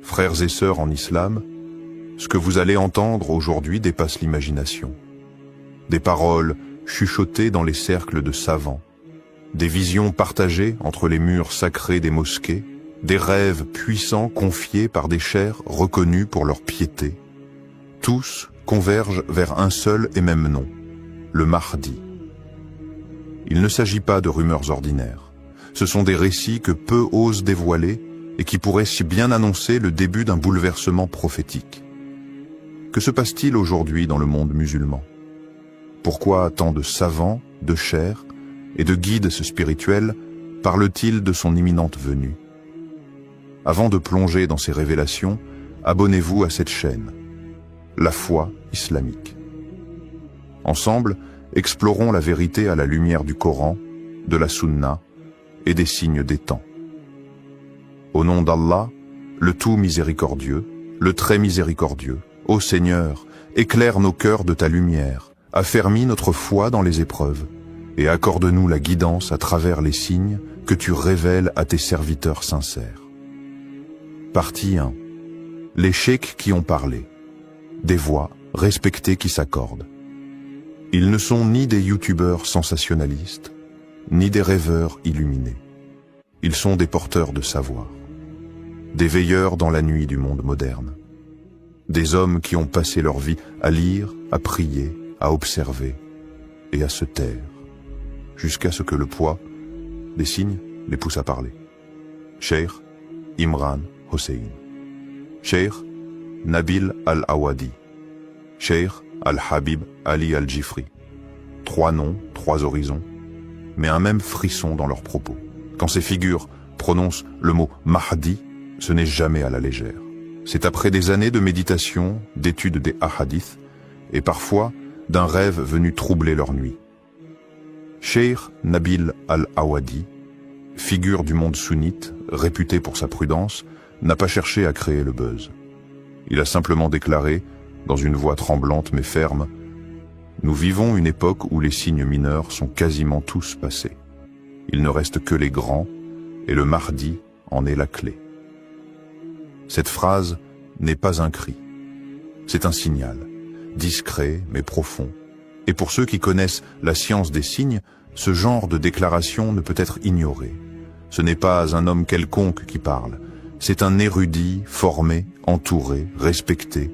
Frères et sœurs en islam, ce que vous allez entendre aujourd'hui dépasse l'imagination. Des paroles chuchotées dans les cercles de savants, des visions partagées entre les murs sacrés des mosquées, des rêves puissants confiés par des chers reconnus pour leur piété. Tous convergent vers un seul et même nom, le Mahdi. Il ne s'agit pas de rumeurs ordinaires. Ce sont des récits que peu osent dévoiler et qui pourraient si bien annoncer le début d'un bouleversement prophétique. Que se passe-t-il aujourd'hui dans le monde musulman? Pourquoi tant de savants, de chers et de guides spirituels parlent-ils de son imminente venue? Avant de plonger dans ces révélations, abonnez-vous à cette chaîne, La Foi Islamique. Ensemble, explorons la vérité à la lumière du Coran, de la Sunna et des signes des temps. Au nom d'Allah, le tout miséricordieux, le très miséricordieux, ô Seigneur, éclaire nos cœurs de ta lumière, affermis notre foi dans les épreuves, et accorde-nous la guidance à travers les signes que tu révèles à tes serviteurs sincères. Partie 1. Les cheikhs qui ont parlé. Des voix respectées qui s'accordent. Ils ne sont ni des youtubeurs sensationnalistes, ni des rêveurs illuminés. Ils sont des porteurs de savoir, des veilleurs dans la nuit du monde moderne, des hommes qui ont passé leur vie à lire, à prier, à observer et à se taire, jusqu'à ce que le poids des signes les pousse à parler. Cheikh Imran Hossein, Cheikh Nabil Al-Awadi, Cheikh Al-Habib Ali Al-Jifri. 3 noms, 3 horizons, mais un même frisson dans leurs propos. Quand ces figures prononcent le mot Mahdi, ce n'est jamais à la légère. C'est après des années de méditation, d'étude des hadiths, et parfois d'un rêve venu troubler leur nuit. Cheikh Nabil Al-Awadi, figure du monde sunnite, réputé pour sa prudence, n'a pas cherché à créer le buzz. Il a simplement déclaré, dans une voix tremblante mais ferme, « Nous vivons une époque où les signes mineurs sont quasiment tous passés. Il ne reste que les grands, et le Mahdi en est la clé. » Cette phrase n'est pas un cri. C'est un signal, discret mais profond. Et pour ceux qui connaissent la science des signes, ce genre de déclaration ne peut être ignoré. Ce n'est pas un homme quelconque qui parle. C'est un érudit, formé, entouré, respecté.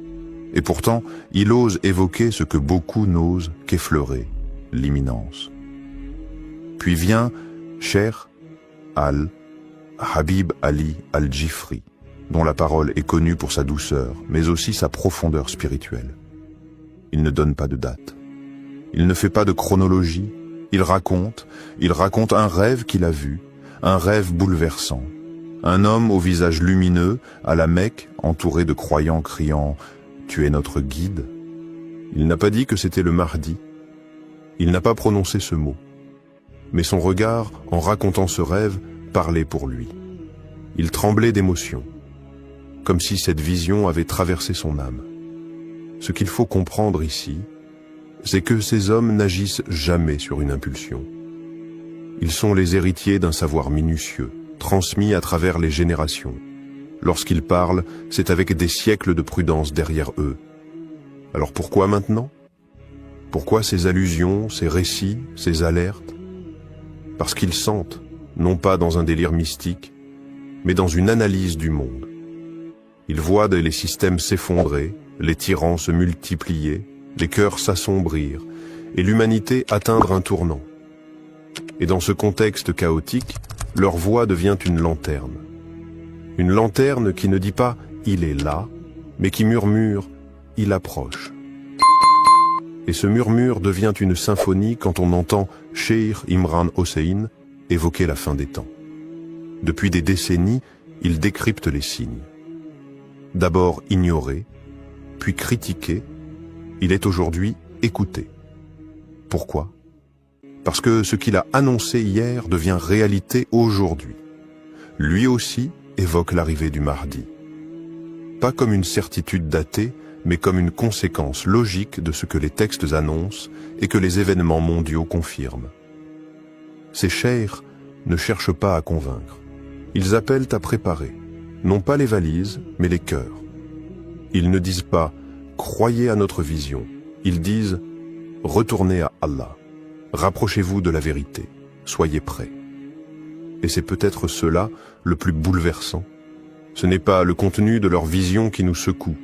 Et pourtant, il ose évoquer ce que beaucoup n'osent qu'effleurer, l'imminence. Puis vient Cheikh Al-Habib Ali Al-Jifri, dont la parole est connue pour sa douceur, mais aussi sa profondeur spirituelle. Il ne donne pas de date. Il ne fait pas de chronologie. Il raconte un rêve qu'il a vu, un rêve bouleversant. Un homme au visage lumineux, à la Mecque, entouré de croyants criant « Tu es notre guide ». Il n'a pas dit que c'était le Mahdi. Il n'a pas prononcé ce mot. Mais son regard, en racontant ce rêve, parlait pour lui. Il tremblait d'émotion, comme si cette vision avait traversé son âme. Ce qu'il faut comprendre ici, c'est que ces hommes n'agissent jamais sur une impulsion. Ils sont les héritiers d'un savoir minutieux, transmis à travers les générations. Lorsqu'ils parlent, c'est avec des siècles de prudence derrière eux. Alors pourquoi maintenant? Pourquoi ces allusions, ces récits, ces alertes? Parce qu'ils sentent, non pas dans un délire mystique, mais dans une analyse du monde. Ils voient les systèmes s'effondrer, les tyrans se multiplier, les cœurs s'assombrir, et l'humanité atteindre un tournant. Et dans ce contexte chaotique, leur voix devient une lanterne. Une lanterne qui ne dit pas « il est là », mais qui murmure « il approche ». Et ce murmure devient une symphonie quand on entend Cheikh Imran Hossein évoquer la fin des temps. Depuis des décennies, il décrypte les signes. D'abord ignoré, puis critiqué, il est aujourd'hui écouté. Pourquoi? Parce que ce qu'il a annoncé hier devient réalité aujourd'hui. Lui aussi évoque l'arrivée du Mahdi. Pas comme une certitude datée, mais comme une conséquence logique de ce que les textes annoncent et que les événements mondiaux confirment. Ces cheikhs ne cherchent pas à convaincre. Ils appellent à préparer. non pas les valises, mais les cœurs. Ils ne disent pas « croyez à notre vision », ils disent « retournez à Allah, rapprochez-vous de la vérité, soyez prêts ». Et c'est peut-être cela le plus bouleversant. Ce n'est pas le contenu de leur vision qui nous secoue,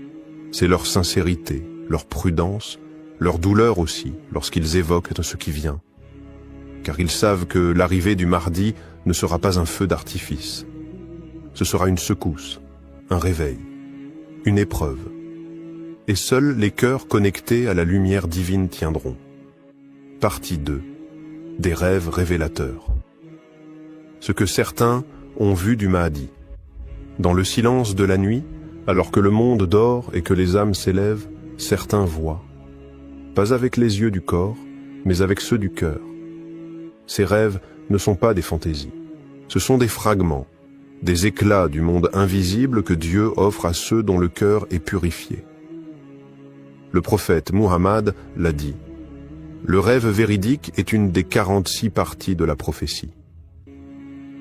c'est leur sincérité, leur prudence, leur douleur aussi, lorsqu'ils évoquent ce qui vient. Car ils savent que l'arrivée du Mahdi ne sera pas un feu d'artifice. Ce sera une secousse, un réveil, une épreuve. Et seuls les cœurs connectés à la lumière divine tiendront. Partie 2. Des rêves révélateurs. Ce que certains ont vu du Mahdi. Dans le silence de la nuit, alors que le monde dort et que les âmes s'élèvent, certains voient. Pas avec les yeux du corps, mais avec ceux du cœur. Ces rêves ne sont pas des fantaisies. Ce sont des fragments, des éclats du monde invisible que Dieu offre à ceux dont le cœur est purifié. Le prophète Muhammad l'a dit. Le rêve véridique est une des 46 parties de la prophétie.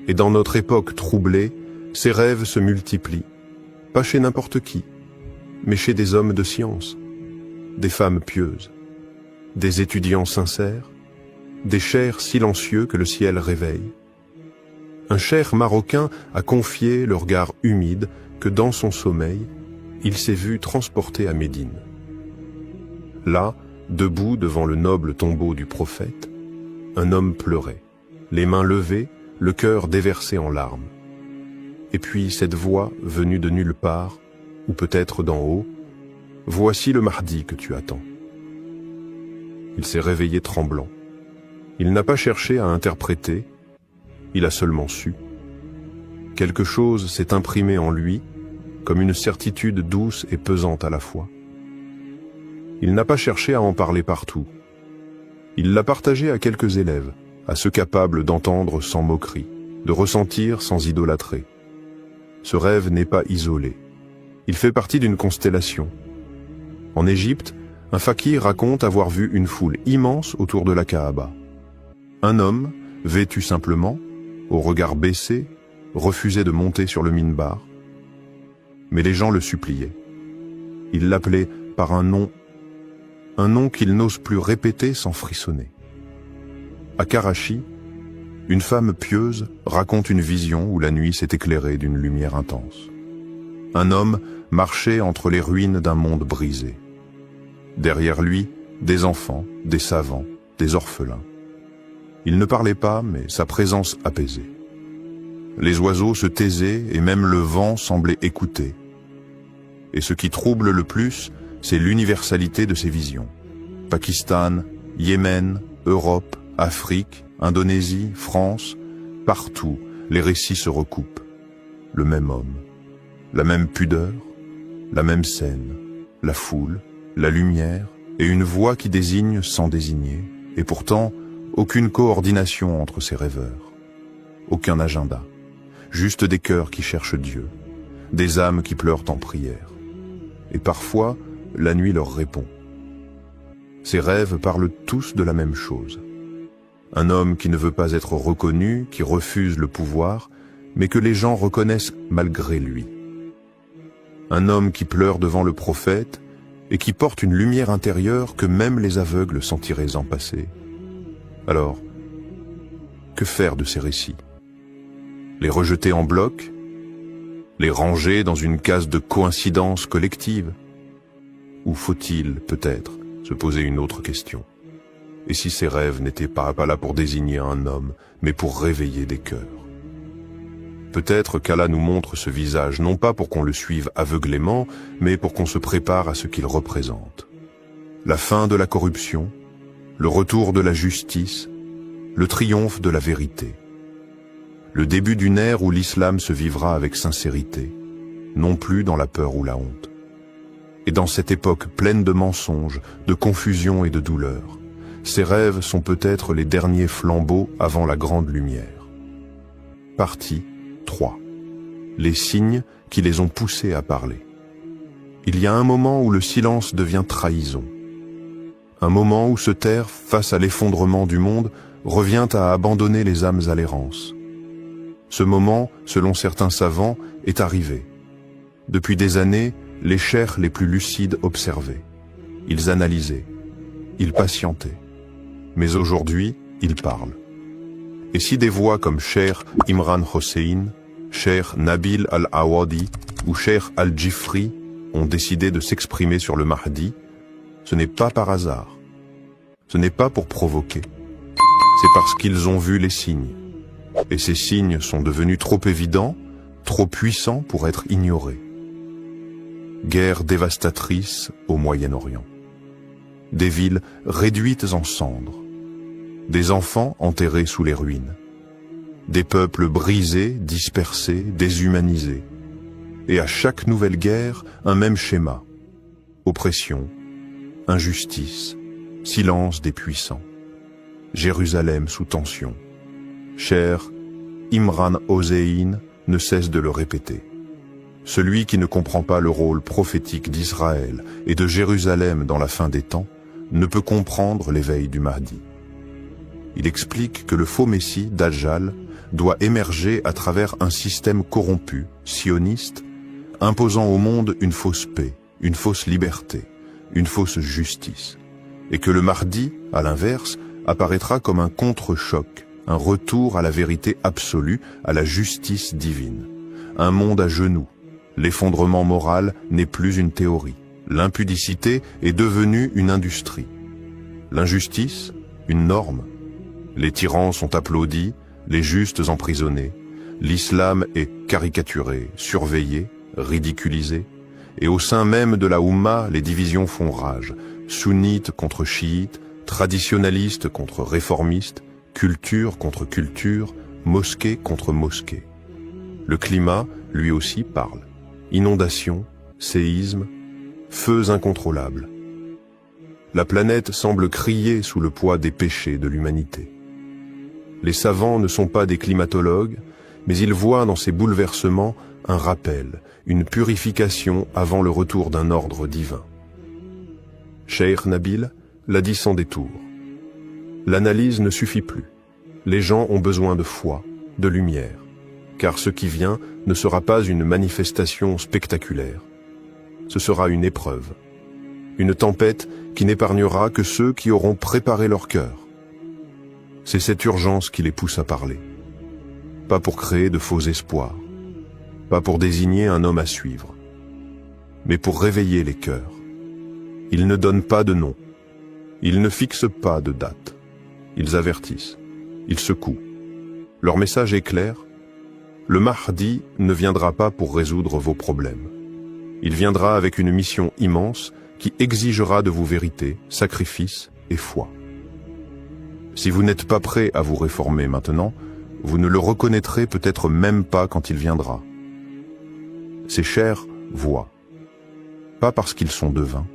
Et dans notre époque troublée, ces rêves se multiplient, pas chez n'importe qui, mais chez des hommes de science, des femmes pieuses, des étudiants sincères, des chers silencieux que le ciel réveille. Un cheikh marocain a confié le regard humide que dans son sommeil, il s'est vu transporté à Médine. Là, debout devant le noble tombeau du prophète, un homme pleurait, les mains levées, le cœur déversé en larmes. Et puis cette voix venue de nulle part, ou peut-être d'en haut, « Voici le Mahdi que tu attends ». Il s'est réveillé tremblant. Il n'a pas cherché à interpréter, il a seulement su. Quelque chose s'est imprimé en lui, comme une certitude douce et pesante à la fois. Il n'a pas cherché à en parler partout. Il l'a partagé à quelques élèves, à ceux capables d'entendre sans moquerie, de ressentir sans idolâtrer. Ce rêve n'est pas isolé. Il fait partie d'une constellation. En Égypte, un fakir raconte avoir vu une foule immense autour de la Kaaba. Un homme, vêtu simplement, au regard baissé, refusait de monter sur le minbar. Mais les gens le suppliaient. Ils l'appelaient par un nom qu'il n'ose plus répéter sans frissonner. À Karachi, une femme pieuse raconte une vision où la nuit s'est éclairée d'une lumière intense. Un homme marchait entre les ruines d'un monde brisé. Derrière lui, des enfants, des savants, des orphelins. Il ne parlait pas, mais sa présence apaisait. Les oiseaux se taisaient et même le vent semblait écouter. Et ce qui trouble le plus, c'est l'universalité de ces visions. Pakistan, Yémen, Europe, Afrique, Indonésie, France, partout, les récits se recoupent. Le même homme, la même pudeur, la même scène, la foule, la lumière et une voix qui désigne sans désigner, et pourtant aucune coordination entre ces rêveurs, aucun agenda, juste des cœurs qui cherchent Dieu, des âmes qui pleurent en prière. Et parfois, la nuit leur répond. Ces rêves parlent tous de la même chose. Un homme qui ne veut pas être reconnu, qui refuse le pouvoir, mais que les gens reconnaissent malgré lui. Un homme qui pleure devant le prophète et qui porte une lumière intérieure que même les aveugles sentiraient en passer. Alors, que faire de ces récits? Les rejeter en bloc? Les ranger dans une case de coïncidence collective? Ou faut-il, peut-être, se poser une autre question? Et si ces rêves n'étaient pas là pour désigner un homme, mais pour réveiller des cœurs? Peut-être qu'Allah nous montre ce visage, non pas pour qu'on le suive aveuglément, mais pour qu'on se prépare à ce qu'il représente. La fin de la corruption, le retour de la justice, le triomphe de la vérité. Le début d'une ère où l'islam se vivra avec sincérité, non plus dans la peur ou la honte. Et dans cette époque pleine de mensonges, de confusion et de douleur, ces rêves sont peut-être les derniers flambeaux avant la grande lumière. Partie 3. Les signes qui les ont poussés à parler. Il y a un moment où le silence devient trahison. Un moment où se taire face à l'effondrement du monde revient à abandonner les âmes à l'errance. Ce moment, selon certains savants, est arrivé. Depuis des années, les cheikhs les plus lucides observaient. Ils analysaient. Ils patientaient. Mais aujourd'hui, ils parlent. Et si des voix comme Cheikh Imran Hossein, Cheikh Nabil Al-Awadi ou Cheikh Al-Jifri ont décidé de s'exprimer sur le Mahdi, ce n'est pas par hasard. Ce n'est pas pour provoquer. C'est parce qu'ils ont vu les signes. Et ces signes sont devenus trop évidents, trop puissants pour être ignorés. Guerre dévastatrice au Moyen-Orient. Des villes réduites en cendres. Des enfants enterrés sous les ruines. Des peuples brisés, dispersés, déshumanisés. Et à chaque nouvelle guerre, un même schéma. Oppression, injustice, silence des puissants. Jérusalem sous tension. Cheikh Imran Hossein ne cesse de le répéter. Celui qui ne comprend pas le rôle prophétique d'Israël et de Jérusalem dans la fin des temps ne peut comprendre l'éveil du Mahdi. Il explique que le faux Messie, Dajjal, doit émerger à travers un système corrompu, sioniste, imposant au monde une fausse paix, une fausse liberté, une fausse justice. Et que le Mahdi, à l'inverse, apparaîtra comme un contre-choc, un retour à la vérité absolue, à la justice divine. Un monde à genoux. L'effondrement moral n'est plus une théorie. L'impudicité est devenue une industrie. L'injustice, une norme. Les tyrans sont applaudis, les justes emprisonnés. L'islam est caricaturé, surveillé, ridiculisé. Et au sein même de la Oumma, les divisions font rage. Sunnites contre chiites, traditionnalistes contre réformistes, culture contre culture, mosquée contre mosquée. Le climat, lui aussi, parle. Inondations, séismes, feux incontrôlables. La planète semble crier sous le poids des péchés de l'humanité. Les savants ne sont pas des climatologues, mais ils voient dans ces bouleversements un rappel, une purification avant le retour d'un ordre divin. Cheikh Nabil l'a dit sans détour. L'analyse ne suffit plus. Les gens ont besoin de foi, de lumière, car ce qui vient ne sera pas une manifestation spectaculaire. Ce sera une épreuve, une tempête qui n'épargnera que ceux qui auront préparé leur cœur. C'est cette urgence qui les pousse à parler. Pas pour créer de faux espoirs, pas pour désigner un homme à suivre, mais pour réveiller les cœurs. Ils ne donnent pas de nom, ils ne fixent pas de date, ils avertissent, ils secouent. Leur message est clair, le Mahdi ne viendra pas pour résoudre vos problèmes. Il viendra avec une mission immense qui exigera de vous vérité, sacrifice et foi. Si vous n'êtes pas prêt à vous réformer maintenant, vous ne le reconnaîtrez peut-être même pas quand il viendra. Ces chers voient, pas parce qu'ils sont devins,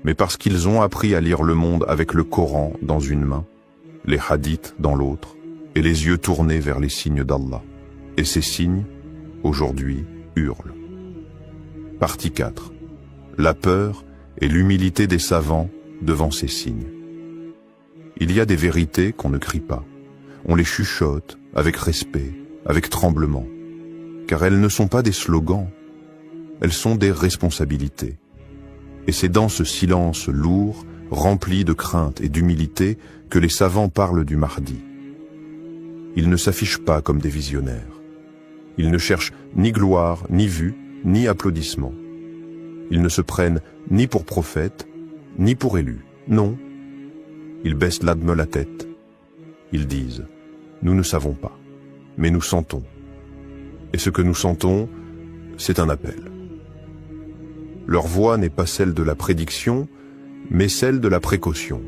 mais parce qu'ils ont appris à lire le monde avec le Coran dans une main, les hadiths dans l'autre, et les yeux tournés vers les signes d'Allah. Et ces signes, aujourd'hui, hurlent. Partie 4. La peur et l'humilité des savants devant ces signes. Il y a des vérités qu'on ne crie pas. On les chuchote avec respect, avec tremblement. Car elles ne sont pas des slogans, elles sont des responsabilités. Et c'est dans ce silence lourd, rempli de crainte et d'humilité, que les savants parlent du Mahdi. Ils ne s'affichent pas comme des visionnaires. Ils ne cherchent ni gloire, ni vue, ni applaudissements. Ils ne se prennent ni pour prophètes, ni pour élus. Non. Ils baissent l'âme la tête. Ils disent, nous ne savons pas, mais nous sentons. Et ce que nous sentons, c'est un appel. Leur voix n'est pas celle de la prédiction, mais celle de la précaution.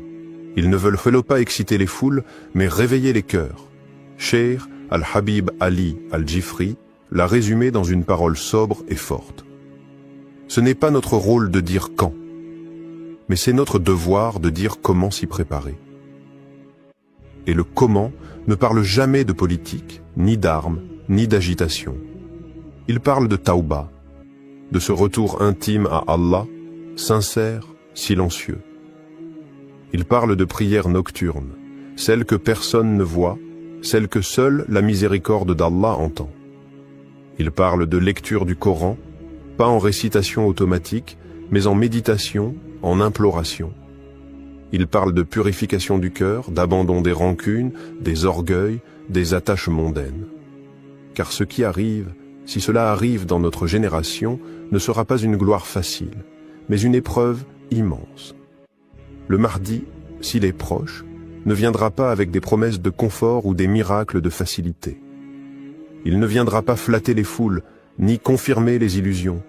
Ils ne veulent pas exciter les foules, mais réveiller les cœurs. Cheikh Al-Habib Ali Al-Jifri l'a résumé dans une parole sobre et forte. Ce n'est pas notre rôle de dire quand, mais c'est notre devoir de dire comment s'y préparer. Et le comment ne parle jamais de politique, ni d'armes, ni d'agitation. Il parle de tauba, de ce retour intime à Allah, sincère, silencieux. Il parle de prières nocturnes, celles que personne ne voit, celles que seule la miséricorde d'Allah entend. Il parle de lecture du Coran, pas en récitation automatique, mais en méditation, en imploration. Il parle de purification du cœur, d'abandon des rancunes, des orgueils, des attaches mondaines. Car ce qui arrive, si cela arrive dans notre génération, ne sera pas une gloire facile, mais une épreuve immense. Le Mahdi, s'il est proche, ne viendra pas avec des promesses de confort ou des miracles de facilité. Il ne viendra pas flatter les foules, ni confirmer les illusions.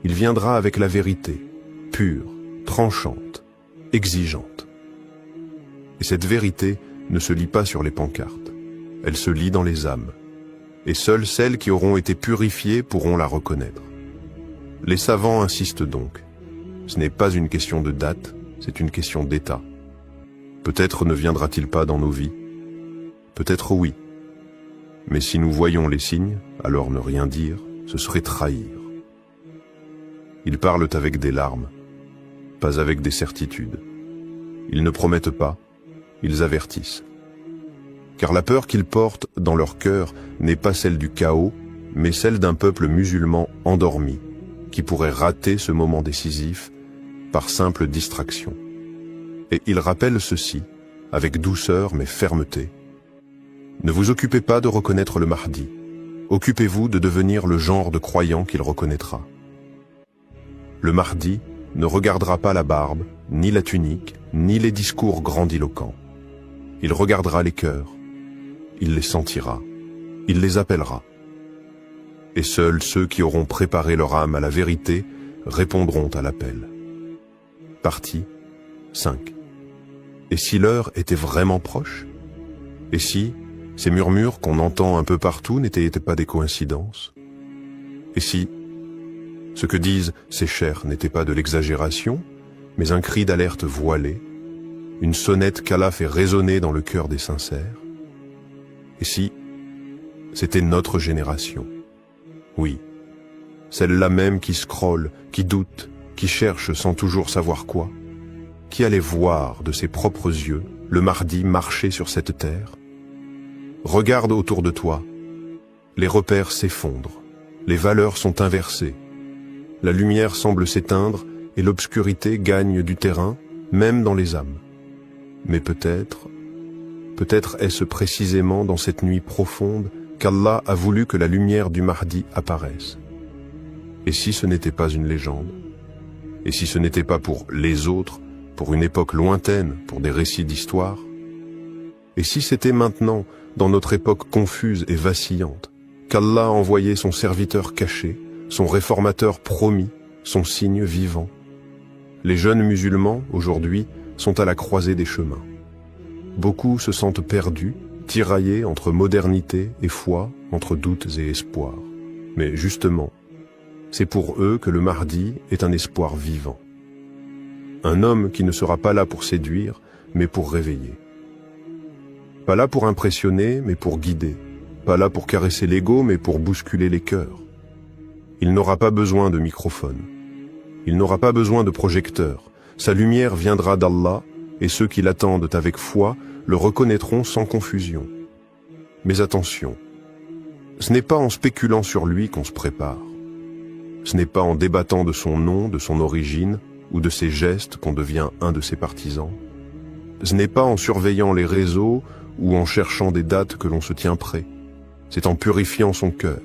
Il viendra avec la vérité, pure, tranchante, exigeante. Et cette vérité ne se lit pas sur les pancartes, elle se lit dans les âmes. Et seules celles qui auront été purifiées pourront la reconnaître. Les savants insistent donc. Ce n'est pas une question de date, c'est une question d'état. Peut-être ne viendra-t-il pas dans nos vies. Peut-être oui. Mais si nous voyons les signes, alors ne rien dire, ce serait trahir. Ils parlent avec des larmes, pas avec des certitudes. Ils ne promettent pas, ils avertissent. Car la peur qu'ils portent dans leur cœur n'est pas celle du chaos, mais celle d'un peuple musulman endormi, qui pourrait rater ce moment décisif par simple distraction. Et ils rappellent ceci, avec douceur mais fermeté. Ne vous occupez pas de reconnaître le Mahdi, occupez-vous de devenir le genre de croyant qu'il reconnaîtra. Le Mahdi ne regardera pas la barbe, ni la tunique, ni les discours grandiloquents. Il regardera les cœurs, il les sentira, il les appellera. Et seuls ceux qui auront préparé leur âme à la vérité répondront à l'appel. Partie 5. Et si l'heure était vraiment proche? Et si ces murmures qu'on entend un peu partout n'étaient pas des coïncidences? Et si ce que disent ces chers n'était pas de l'exagération, mais un cri d'alerte voilé, une sonnette qu'Allah fait résonner dans le cœur des sincères? Et si c'était notre génération? Oui, celle-là même qui scrolle, qui doute, qui cherche sans toujours savoir quoi, qui allait voir de ses propres yeux le Mahdi marcher sur cette terre? Regarde autour de toi, les repères s'effondrent, les valeurs sont inversées, la lumière semble s'éteindre et l'obscurité gagne du terrain, même dans les âmes. Mais peut-être est-ce précisément dans cette nuit profonde qu'Allah a voulu que la lumière du Mahdi apparaisse. Et si ce n'était pas une légende? Et si ce n'était pas pour les autres, pour une époque lointaine, pour des récits d'histoire? Et si c'était maintenant, dans notre époque confuse et vacillante, qu'Allah a envoyé son serviteur caché, son réformateur promis, son signe vivant? Les jeunes musulmans, aujourd'hui, sont à la croisée des chemins. Beaucoup se sentent perdus, tiraillés entre modernité et foi, entre doutes et espoirs. Mais justement, c'est pour eux que le Mahdi est un espoir vivant. Un homme qui ne sera pas là pour séduire, mais pour réveiller. Pas là pour impressionner, mais pour guider. Pas là pour caresser l'ego, mais pour bousculer les cœurs. Il n'aura pas besoin de microphone. Il n'aura pas besoin de projecteur. Sa lumière viendra d'Allah, et ceux qui l'attendent avec foi le reconnaîtront sans confusion. Mais attention, ce n'est pas en spéculant sur lui qu'on se prépare. Ce n'est pas en débattant de son nom, de son origine, ou de ses gestes qu'on devient un de ses partisans. Ce n'est pas en surveillant les réseaux ou en cherchant des dates que l'on se tient prêt. C'est en purifiant son cœur.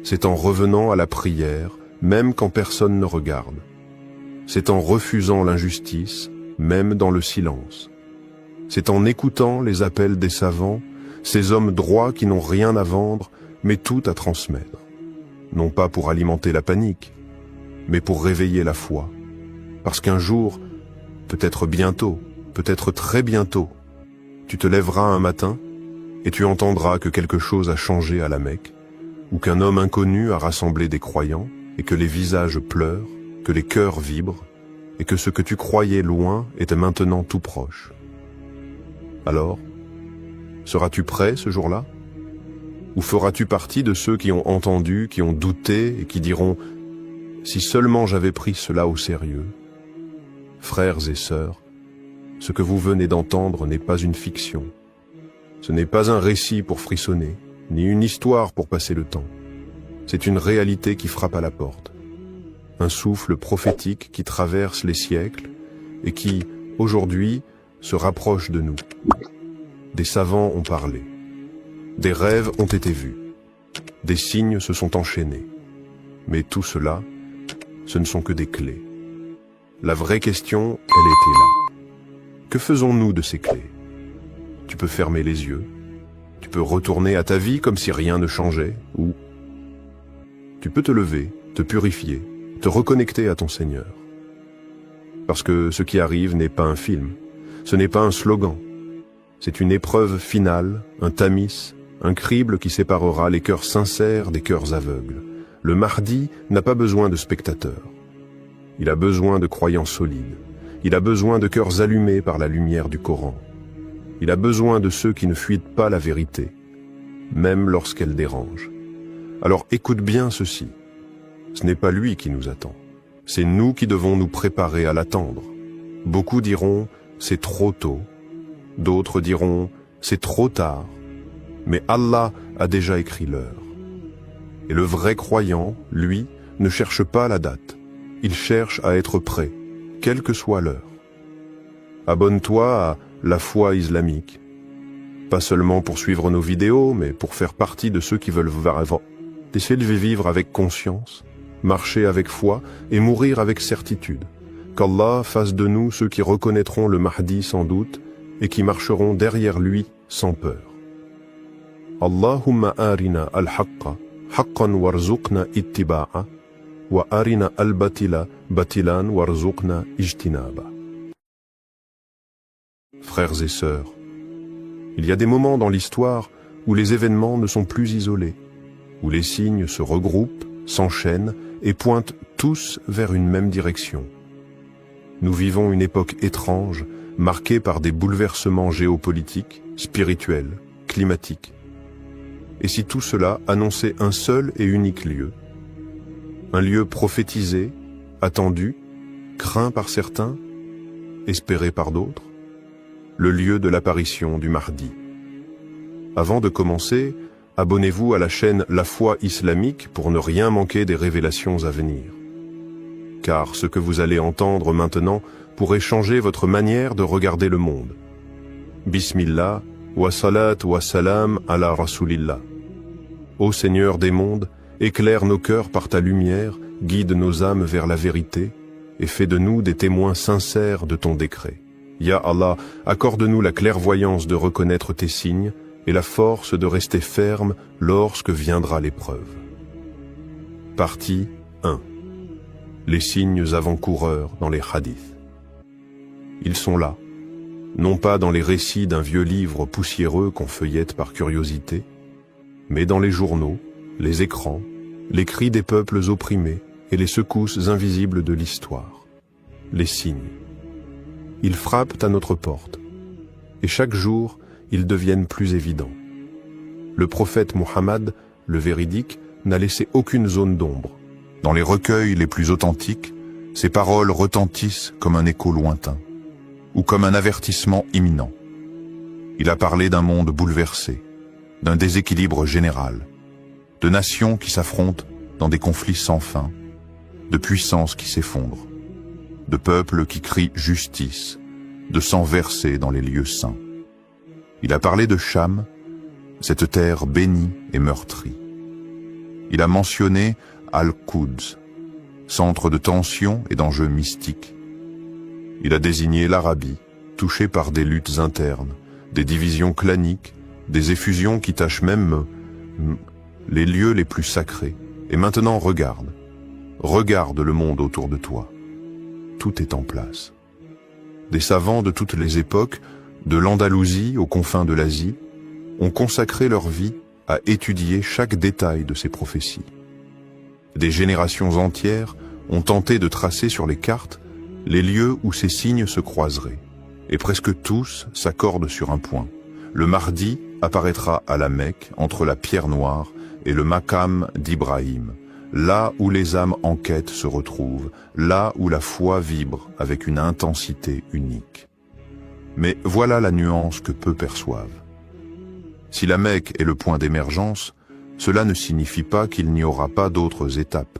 C'est en revenant à la prière, même quand personne ne regarde. C'est en refusant l'injustice, même dans le silence. C'est en écoutant les appels des savants, ces hommes droits qui n'ont rien à vendre, mais tout à transmettre. Non pas pour alimenter la panique, mais pour réveiller la foi. Parce qu'un jour, peut-être bientôt, peut-être très bientôt, tu te lèveras un matin et tu entendras que quelque chose a changé à la Mecque, ou qu'un homme inconnu a rassemblé des croyants, et que les visages pleurent, que les cœurs vibrent, et que ce que tu croyais loin était maintenant tout proche. Alors, seras-tu prêt ce jour-là? Ou feras-tu partie de ceux qui ont entendu, qui ont douté et qui diront « Si seulement j'avais pris cela au sérieux ». Frères et sœurs, ce que vous venez d'entendre n'est pas une fiction. Ce n'est pas un récit pour frissonner, ni une histoire pour passer le temps. C'est une réalité qui frappe à la porte. un souffle prophétique qui traverse les siècles et qui, aujourd'hui, se rapproche de nous. Des savants ont parlé, des rêves ont été vus, des signes se sont enchaînés. Mais tout cela, ce ne sont que des clés. La vraie question, elle était là. Que faisons-nous de ces clés? Tu peux fermer les yeux, tu peux retourner à ta vie comme si rien ne changeait, ou tu peux te lever, te purifier, te reconnecter à ton Seigneur. Parce que ce qui arrive n'est pas un film, ce n'est pas un slogan, c'est une épreuve finale, un tamis, un crible qui séparera les cœurs sincères des cœurs aveugles. Le Mahdi n'a pas besoin de spectateurs. Il a besoin de croyants solides. Il a besoin de cœurs allumés par la lumière du Coran. Il a besoin de ceux qui ne fuient pas la vérité, même lorsqu'elle dérange. Alors écoute bien ceci. Ce n'est pas lui qui nous attend. C'est nous qui devons nous préparer à l'attendre. Beaucoup diront « c'est trop tôt ». D'autres diront « c'est trop tard ». Mais Allah a déjà écrit l'heure. Et le vrai croyant, lui, ne cherche pas la date. Il cherche à être prêt, quelle que soit l'heure. Abonne-toi à La Foi Islamique. Pas seulement pour suivre nos vidéos, mais pour faire partie de ceux qui veulent vivre avec conscience, marcher avec foi et mourir avec certitude. Qu'Allah fasse de nous ceux qui reconnaîtront le Mahdi sans doute et qui marcheront derrière lui sans peur. Allahumma arina al-haqqa haqqan warzuqna ittiba'a wa arina al-batila batilan warzuqna ijtinaba. Frères et sœurs, il y a des moments dans l'histoire où les événements ne sont plus isolés, où les signes se regroupent, s'enchaînent et pointent tous vers une même direction. Nous vivons une époque étrange, marquée par des bouleversements géopolitiques, spirituels, climatiques. Et si tout cela annonçait un seul et unique lieu, un lieu prophétisé, attendu, craint par certains, espéré par d'autres, le lieu de l'apparition du Mahdi. Avant de commencer, abonnez-vous à la chaîne La Foi Islamique pour ne rien manquer des révélations à venir. Car ce que vous allez entendre maintenant pourrait changer votre manière de regarder le monde. Bismillah, wa salat wa salam ala rasulillah. Ô Seigneur des mondes, éclaire nos cœurs par ta lumière, guide nos âmes vers la vérité, et fais de nous des témoins sincères de ton décret. Ya Allah, accorde-nous la clairvoyance de reconnaître tes signes, et la force de rester ferme lorsque viendra l'épreuve. Partie 1. Les signes avant-coureurs dans les hadiths. Ils sont là, non pas dans les récits d'un vieux livre poussiéreux qu'on feuillette par curiosité, mais dans les journaux, les écrans, les cris des peuples opprimés et les secousses invisibles de l'histoire. Les signes. Ils frappent à notre porte, et chaque jour, ils deviennent plus évidents. Le prophète Muhammad, le véridique, n'a laissé aucune zone d'ombre. Dans les recueils les plus authentiques, ses paroles retentissent comme un écho lointain, ou comme un avertissement imminent. Il a parlé d'un monde bouleversé, d'un déséquilibre général, de nations qui s'affrontent dans des conflits sans fin, de puissances qui s'effondrent, de peuples qui crient justice, de sang versé dans les lieux saints. Il a parlé de Cham, cette terre bénie et meurtrie. Il a mentionné Al-Quds, centre de tension et d'enjeux mystiques. Il a désigné l'Arabie, touchée par des luttes internes, des divisions claniques, des effusions qui tachent même les lieux les plus sacrés. Et maintenant regarde le monde autour de toi. Tout est en place. Des savants de toutes les époques, de l'Andalousie aux confins de l'Asie, ont consacré leur vie à étudier chaque détail de ces prophéties. Des générations entières ont tenté de tracer sur les cartes les lieux où ces signes se croiseraient, et presque tous s'accordent sur un point. Le Mahdi apparaîtra à la Mecque entre la pierre noire et le Maqam d'Ibrahim, là où les âmes en quête se retrouvent, là où la foi vibre avec une intensité unique. Mais voilà la nuance que peu perçoivent. Si la Mecque est le point d'émergence, cela ne signifie pas qu'il n'y aura pas d'autres étapes,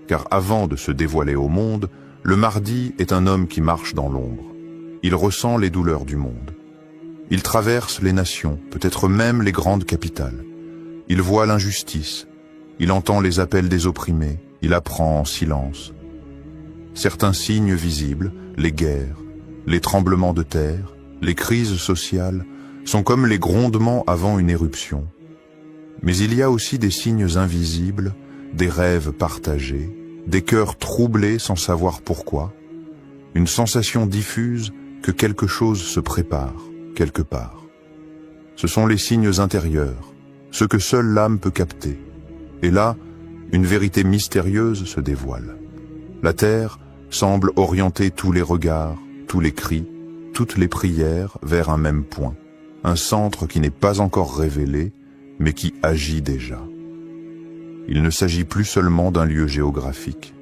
car avant de se dévoiler au monde, le Mahdi est un homme qui marche dans l'ombre. Il ressent les douleurs du monde. Il traverse les nations, peut-être même les grandes capitales. Il voit l'injustice, il entend les appels des opprimés, il apprend en silence. Certains signes visibles, les guerres, les tremblements de terre, les crises sociales, sont comme les grondements avant une éruption. Mais il y a aussi des signes invisibles, des rêves partagés, des cœurs troublés sans savoir pourquoi, une sensation diffuse que quelque chose se prépare, quelque part. Ce sont les signes intérieurs, ceux que seule l'âme peut capter. Et là, une vérité mystérieuse se dévoile. La terre semble orienter tous les regards, tous les cris, toutes les prières vers un même point, un centre qui n'est pas encore révélé, mais qui agit déjà. Il ne s'agit plus seulement d'un lieu géographique.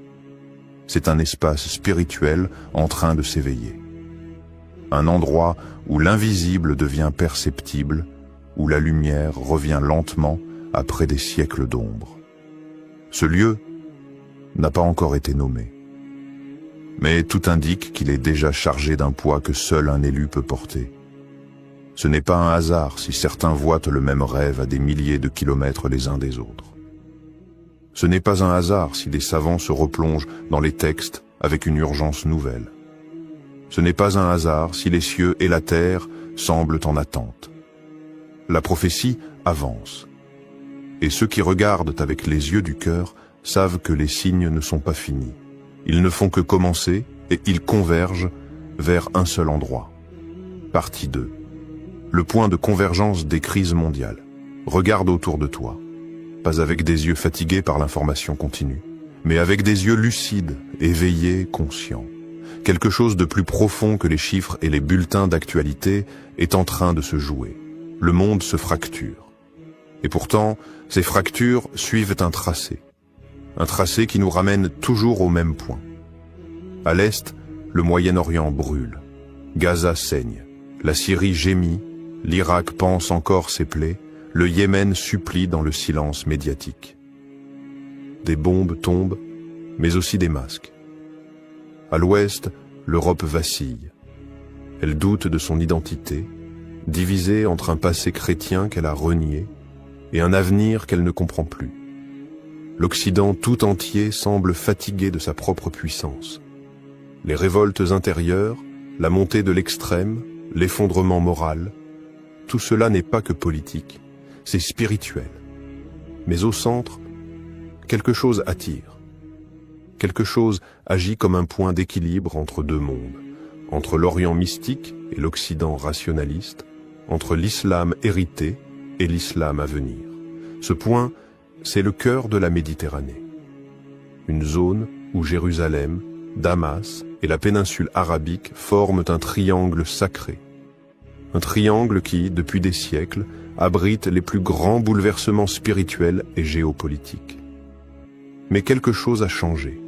C'est un espace spirituel en train de s'éveiller. Un endroit où l'invisible devient perceptible, où la lumière revient lentement après des siècles d'ombre. Ce lieu n'a pas encore été nommé. Mais tout indique qu'il est déjà chargé d'un poids que seul un élu peut porter. Ce n'est pas un hasard si certains voient le même rêve à des milliers de kilomètres les uns des autres. Ce n'est pas un hasard si des savants se replongent dans les textes avec une urgence nouvelle. Ce n'est pas un hasard si les cieux et la terre semblent en attente. La prophétie avance. Et ceux qui regardent avec les yeux du cœur savent que les signes ne sont pas finis. Ils ne font que commencer et ils convergent vers un seul endroit. Partie 2. Le point de convergence des crises mondiales. Regarde autour de toi. Pas avec des yeux fatigués par l'information continue, mais avec des yeux lucides, éveillés, conscients. Quelque chose de plus profond que les chiffres et les bulletins d'actualité est en train de se jouer. Le monde se fracture. Et pourtant, ces fractures suivent un tracé qui nous ramène toujours au même point. À l'est, le Moyen-Orient brûle. Gaza saigne. La Syrie gémit. L'Irak panse encore ses plaies. Le Yémen supplie dans le silence médiatique. Des bombes tombent, mais aussi des masques. À l'ouest, l'Europe vacille. Elle doute de son identité, divisée entre un passé chrétien qu'elle a renié et un avenir qu'elle ne comprend plus. L'Occident tout entier semble fatigué de sa propre puissance. Les révoltes intérieures, la montée de l'extrême, l'effondrement moral, tout cela n'est pas que politique, c'est spirituel. Mais au centre, quelque chose attire. Quelque chose agit comme un point d'équilibre entre deux mondes, entre l'Orient mystique et l'Occident rationaliste, entre l'islam hérité et l'islam à venir. Ce point, c'est le cœur de la Méditerranée. Une zone où Jérusalem, Damas et la péninsule arabique forment un triangle sacré. Un triangle qui, depuis des siècles, abrite les plus grands bouleversements spirituels et géopolitiques. Mais quelque chose a changé,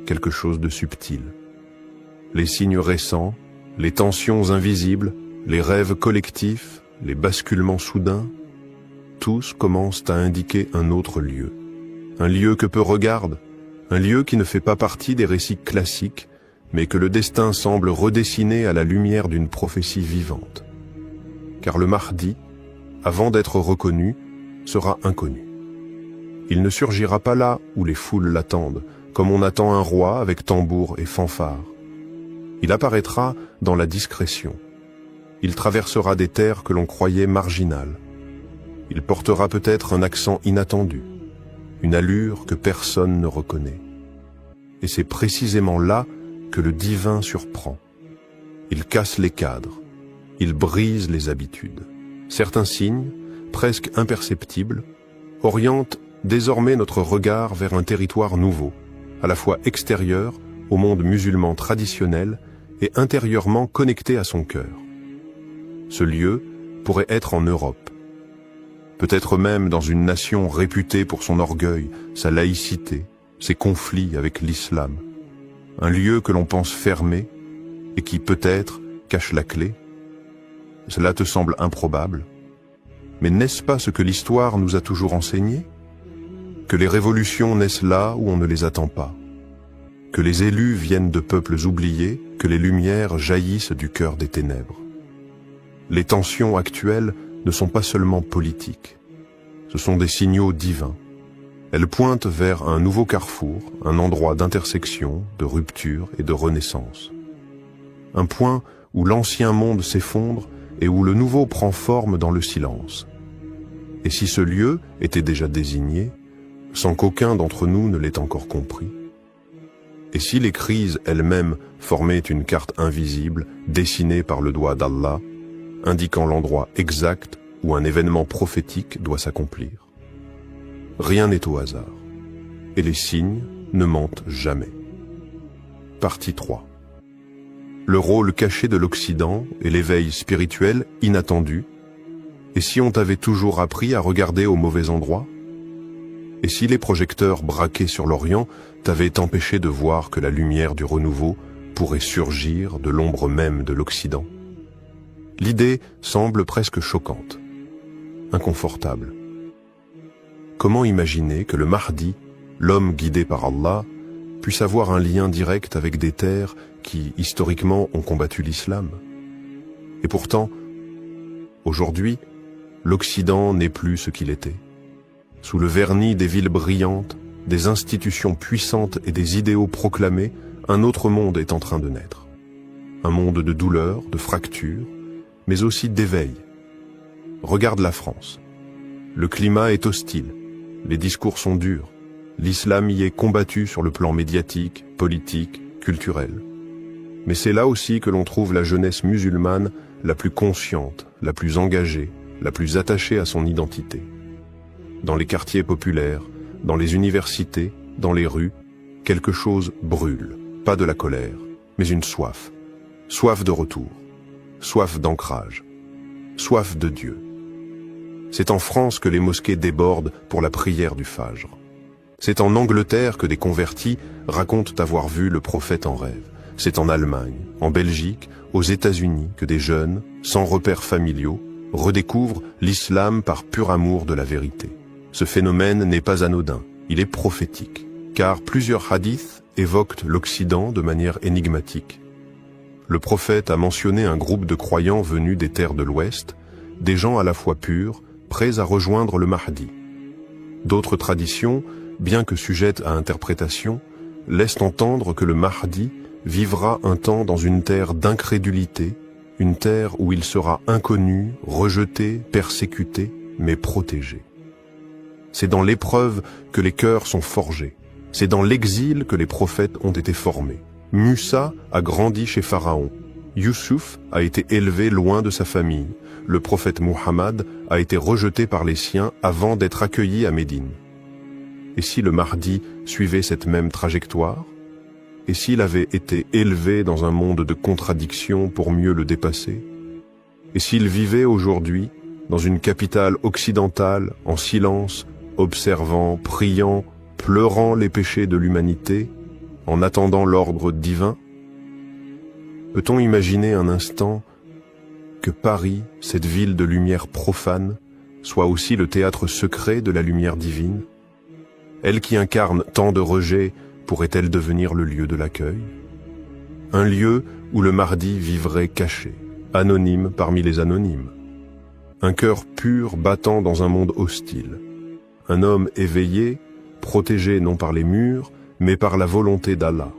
quelque chose de subtil. Les signes récents, les tensions invisibles, les rêves collectifs, les basculements soudains, tous commencent à indiquer un autre lieu. Un lieu que peu regardent, un lieu qui ne fait pas partie des récits classiques, mais que le destin semble redessiner à la lumière d'une prophétie vivante. Car le Mahdi, avant d'être reconnu, sera inconnu. Il ne surgira pas là où les foules l'attendent, comme on attend un roi avec tambour et fanfare. Il apparaîtra dans la discrétion. Il traversera des terres que l'on croyait marginales. Il portera peut-être un accent inattendu, une allure que personne ne reconnaît. Et c'est précisément là que le divin surprend. Il casse les cadres, il brise les habitudes. Certains signes, presque imperceptibles, orientent désormais notre regard vers un territoire nouveau, à la fois extérieur au monde musulman traditionnel et intérieurement connecté à son cœur. Ce lieu pourrait être en Europe, peut-être même dans une nation réputée pour son orgueil, sa laïcité, ses conflits avec l'islam. Un lieu que l'on pense fermé et qui peut-être cache la clé. Cela te semble improbable, mais n'est-ce pas ce que l'histoire nous a toujours enseigné? que les révolutions naissent là où on ne les attend pas, que les élus viennent de peuples oubliés, que les lumières jaillissent du cœur des ténèbres. Les tensions actuelles ne sont pas seulement politiques, ce sont des signaux divins. Elles pointent vers un nouveau carrefour, un endroit d'intersection, de rupture et de renaissance. Un point où l'ancien monde s'effondre et où le nouveau prend forme dans le silence. Et si ce lieu était déjà désigné, sans qu'aucun d'entre nous ne l'ait encore compris? Et si les crises elles-mêmes formaient une carte invisible, dessinée par le doigt d'Allah, indiquant l'endroit exact où un événement prophétique doit s'accomplir? Rien n'est au hasard, et les signes ne mentent jamais. Partie 3. Le rôle caché de l'Occident et l'éveil spirituel inattendu. Et si on t'avait toujours appris à regarder au mauvais endroit? Et si les projecteurs braqués sur l'Orient t'avaient empêché de voir que la lumière du renouveau pourrait surgir de l'ombre même de l'Occident? L'idée semble presque choquante, inconfortable. Comment imaginer que le Mahdi, l'homme guidé par Allah, puisse avoir un lien direct avec des terres qui, historiquement, ont combattu l'islam? Et pourtant, aujourd'hui, l'Occident n'est plus ce qu'il était. Sous le vernis des villes brillantes, des institutions puissantes et des idéaux proclamés, un autre monde est en train de naître. Un monde de douleur, de fractures, mais aussi d'éveil. Regarde la France. Le climat est hostile, les discours sont durs, l'islam y est combattu sur le plan médiatique, politique, culturel. Mais c'est là aussi que l'on trouve la jeunesse musulmane la plus consciente, la plus engagée, la plus attachée à son identité. Dans les quartiers populaires, dans les universités, dans les rues, quelque chose brûle, pas de la colère, mais une soif. Soif de retour, soif d'ancrage, soif de Dieu. C'est en France que les mosquées débordent pour la prière du Fajr. C'est en Angleterre que des convertis racontent avoir vu le prophète en rêve. C'est en Allemagne, en Belgique, aux États-Unis que des jeunes, sans repères familiaux, redécouvrent l'islam par pur amour de la vérité. Ce phénomène n'est pas anodin, il est prophétique, car plusieurs hadiths évoquent l'Occident de manière énigmatique. Le prophète a mentionné un groupe de croyants venus des terres de l'Ouest, des gens à la fois purs, prêts à rejoindre le Mahdi. D'autres traditions, bien que sujettes à interprétation, laissent entendre que le Mahdi vivra un temps dans une terre d'incrédulité, une terre où il sera inconnu, rejeté, persécuté, mais protégé. C'est dans l'épreuve que les cœurs sont forgés. C'est dans l'exil que les prophètes ont été formés. Musa a grandi chez Pharaon. Youssouf a été élevé loin de sa famille. Le prophète Muhammad a été rejeté par les siens avant d'être accueilli à Médine. Et si le Mahdi suivait cette même trajectoire? Et s'il avait été élevé dans un monde de contradictions pour mieux le dépasser? Et s'il vivait aujourd'hui dans une capitale occidentale, en silence, observant, priant, pleurant les péchés de l'humanité, en attendant l'ordre divin? Peut-on imaginer un instant que Paris, cette ville de lumière profane, soit aussi le théâtre secret de la lumière divine? Elle qui incarne tant de rejets, pourrait-elle devenir le lieu de l'accueil? Un lieu où le Mahdi vivrait caché, anonyme parmi les anonymes. Un cœur pur battant dans un monde hostile. Un homme éveillé, protégé non par les murs, mais par la volonté d'Allah.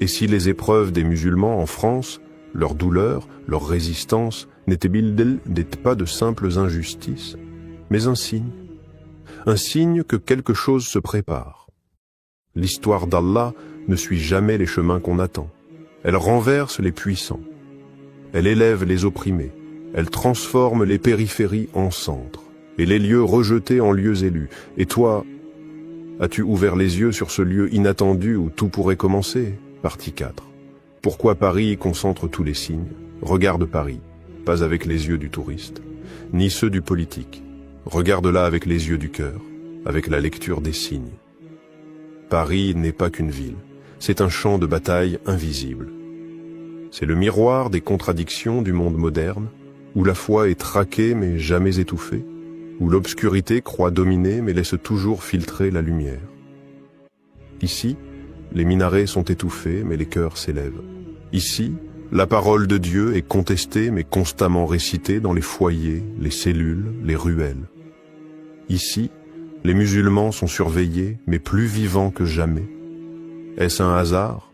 Et si les épreuves des musulmans en France, leur douleur, leur résistance, n'étaient pas de simples injustices, mais un signe que quelque chose se prépare. L'histoire d'Allah ne suit jamais les chemins qu'on attend. Elle renverse les puissants. Elle élève les opprimés. Elle transforme les périphéries en centres, et les lieux rejetés en lieux élus. Et toi, as-tu ouvert les yeux sur ce lieu inattendu où tout pourrait commencer? Partie 4. Pourquoi Paris concentre tous les signes? Regarde Paris, pas avec les yeux du touriste, ni ceux du politique. Regarde-la avec les yeux du cœur, avec la lecture des signes. Paris n'est pas qu'une ville, c'est un champ de bataille invisible. C'est le miroir des contradictions du monde moderne, où la foi est traquée mais jamais étouffée, où l'obscurité croit dominer mais laisse toujours filtrer la lumière. Ici, les minarets sont étouffés mais les cœurs s'élèvent. Ici, la parole de Dieu est contestée mais constamment récitée dans les foyers, les cellules, les ruelles. Ici, les musulmans sont surveillés mais plus vivants que jamais. Est-ce un hasard?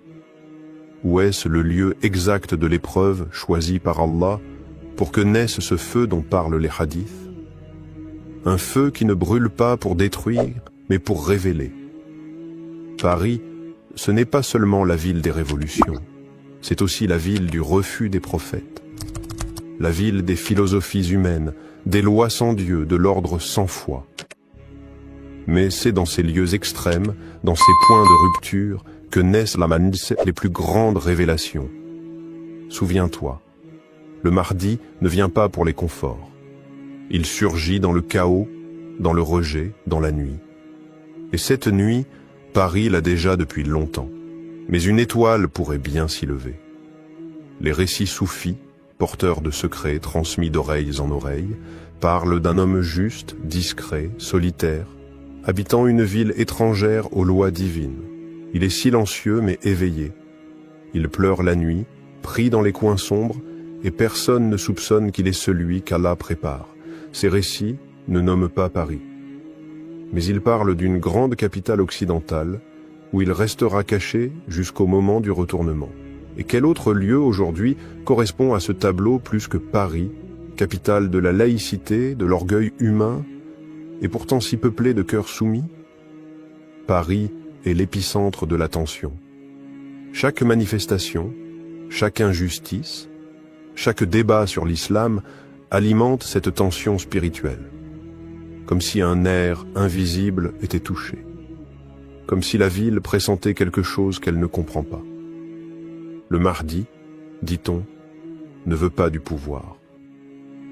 Ou est-ce le lieu exact de l'épreuve choisi par Allah pour que naisse ce feu dont parlent les hadiths? Un feu qui ne brûle pas pour détruire, mais pour révéler. Paris, ce n'est pas seulement la ville des révolutions, c'est aussi la ville du refus des prophètes, la ville des philosophies humaines, des lois sans Dieu, de l'ordre sans foi. Mais c'est dans ces lieux extrêmes, dans ces points de rupture, que naissent les plus grandes révélations. Souviens-toi, le Mahdi ne vient pas pour les conforts. Il surgit dans le chaos, dans le rejet, dans la nuit. Et cette nuit, Paris l'a déjà depuis longtemps. Mais une étoile pourrait bien s'y lever. Les récits soufis, porteurs de secrets transmis d'oreilles en oreilles, parlent d'un homme juste, discret, solitaire, habitant une ville étrangère aux lois divines. Il est silencieux mais éveillé. Il pleure la nuit, pris dans les coins sombres, et personne ne soupçonne qu'il est celui qu'Allah prépare. Ces récits ne nomment pas Paris. Mais ils parlent d'une grande capitale occidentale, où il restera caché jusqu'au moment du retournement. Et quel autre lieu aujourd'hui correspond à ce tableau plus que Paris, capitale de la laïcité, de l'orgueil humain, et pourtant si peuplée de cœurs soumis? Paris est l'épicentre de la tension. Chaque manifestation, chaque injustice, chaque débat sur l'islam alimente cette tension spirituelle, comme si un nerf invisible était touché, comme si la ville pressentait quelque chose qu'elle ne comprend pas. Le Mahdi, dit-on, ne veut pas du pouvoir.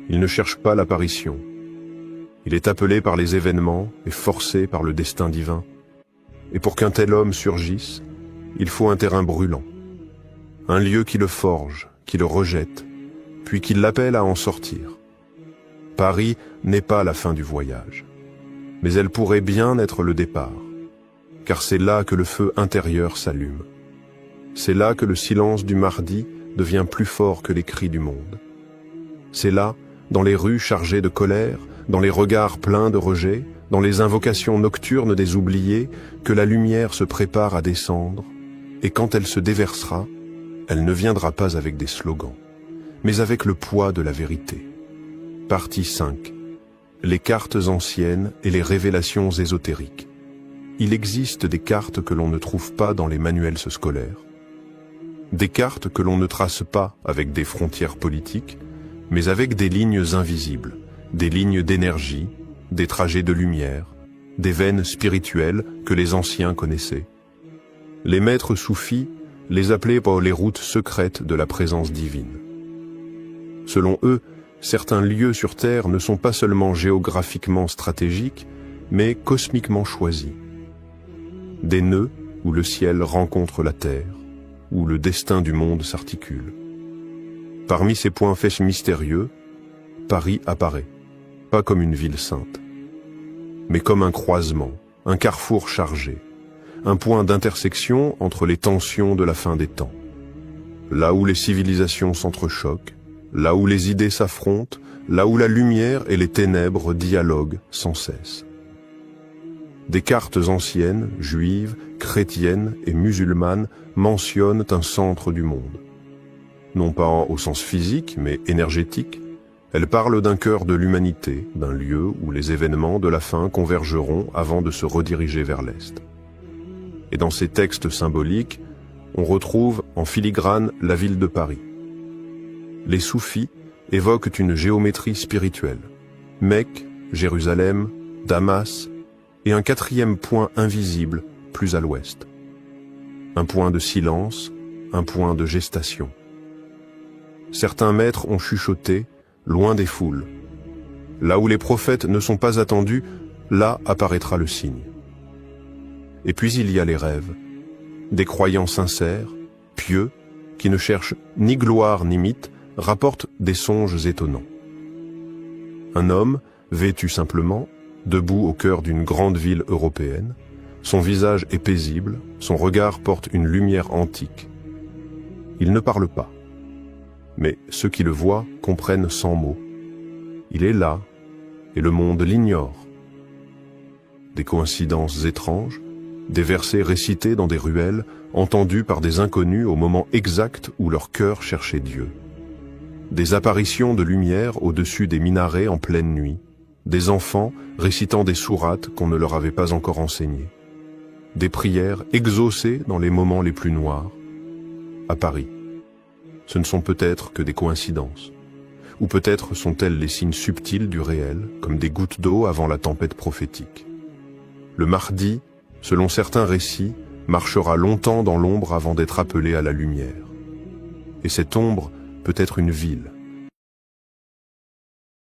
Il ne cherche pas l'apparition. Il est appelé par les événements et forcé par le destin divin. Et pour qu'un tel homme surgisse, il faut un terrain brûlant, un lieu qui le forge, qui le rejette, puis qui l'appelle à en sortir. Paris n'est pas la fin du voyage, mais elle pourrait bien être le départ, car c'est là que le feu intérieur s'allume. C'est là que le silence du Mahdi devient plus fort que les cris du monde. C'est là, dans les rues chargées de colère, dans les regards pleins de rejet, dans les invocations nocturnes des oubliés, que la lumière se prépare à descendre, et quand elle se déversera, elle ne viendra pas avec des slogans, mais avec le poids de la vérité. Partie 5. Les cartes anciennes et les révélations ésotériques. Il existe des cartes que l'on ne trouve pas dans les manuels scolaires. Des cartes que l'on ne trace pas avec des frontières politiques, mais avec des lignes invisibles, des lignes d'énergie, des trajets de lumière, des veines spirituelles que les anciens connaissaient. Les maîtres soufis les appelaient par les routes secrètes de la présence divine. Selon eux, certains lieux sur Terre ne sont pas seulement géographiquement stratégiques, mais cosmiquement choisis. Des nœuds où le ciel rencontre la Terre, où le destin du monde s'articule. Parmi ces points faits mystérieux, Paris apparaît, pas comme une ville sainte, mais comme un croisement, un carrefour chargé, un point d'intersection entre les tensions de la fin des temps. Là où les civilisations s'entrechoquent, là où les idées s'affrontent, là où la lumière et les ténèbres dialoguent sans cesse. Des cartes anciennes, juives, chrétiennes et musulmanes mentionnent un centre du monde. Non pas au sens physique, mais énergétique, elles parlent d'un cœur de l'humanité, d'un lieu où les événements de la fin convergeront avant de se rediriger vers l'Est. Et dans ces textes symboliques, on retrouve en filigrane la ville de Paris. Les soufis évoquent une géométrie spirituelle. Mecque, Jérusalem, Damas, et un quatrième point invisible, plus à l'ouest. Un point de silence, un point de gestation. Certains maîtres ont chuchoté, loin des foules. Là où les prophètes ne sont pas attendus, là apparaîtra le signe. Et puis il y a les rêves, des croyants sincères, pieux, qui ne cherchent ni gloire ni mythe, rapportent des songes étonnants. Un homme, vêtu simplement, debout au cœur d'une grande ville européenne. Son visage est paisible, son regard porte une lumière antique. Il ne parle pas, mais ceux qui le voient comprennent sans mots. Il est là, et le monde l'ignore. Des coïncidences étranges, des versets récités dans des ruelles, entendus par des inconnus au moment exact où leur cœur cherchait Dieu. Des apparitions de lumière au-dessus des minarets en pleine nuit, des enfants récitant des sourates qu'on ne leur avait pas encore enseignées, des prières exaucées dans les moments les plus noirs. À Paris, ce ne sont peut-être que des coïncidences, ou peut-être sont-elles les signes subtils du réel, comme des gouttes d'eau avant la tempête prophétique. Le Mahdi, selon certains récits, marchera longtemps dans l'ombre avant d'être appelé à la lumière. Et cette ombre peut être une ville,